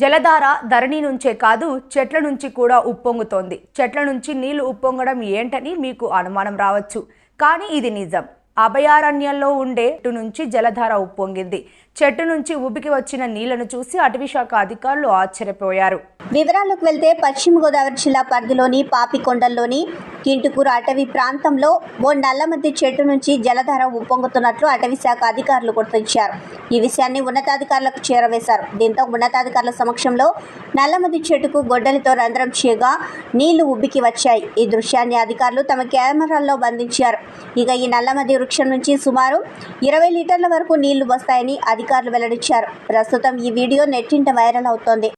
జలధార ధరణి నుంచే కాదు చెట్ల నుంచి కూడా ఉప్పొంగుతోంది. చెట్ల నుంచి నీళ్లు ఉప్పొంగడం ఏంటని మీకు అనుమానం రావచ్చు, కానీ ఇది నిజం. అభయారణ్యంలో ఉండే చెట్టు నుంచి జలధార ఉప్పొంగింది. చెట్టు నుంచి ఉబికి వచ్చిన నీళ్లను చూసి అటవీశాఖ అధికారులు ఆశ్చర్యపోయారు. వివరాల్లోకి వెళ్తే పశ్చిమ గోదావరి జిల్లా పరిధిలోని పాపికొండల్లోని కింటుకూరు అటవీ ప్రాంతంలో ఓ నల్లమద్ది చెట్టు నుంచి జలధార ఉప్పొంగుతున్నట్లు అటవీశాఖ అధికారులు గుర్తించారు. ఈ విషయాన్ని ఉన్నతాధికారులకు చేరవేశారు. దీంతో ఉన్నతాధికారుల సమక్షంలో నల్లమద్ది చెట్టుకు గొడ్డలితో రంధ్రం చేయగా నీళ్లు ఉబ్బికి వచ్చాయి. ఈ దృశ్యాన్ని అధికారులు తమ కెమెరాల్లో బంధించారు. ఇక ఈ నల్లమద్ది వృక్షం నుంచి సుమారు 20 లీటర్ల వరకు నీళ్లు వస్తాయని అధికారులు వెల్లడించారు. ప్రస్తుతం ఈ వీడియో నెట్టింట వైరల్ అవుతోంది.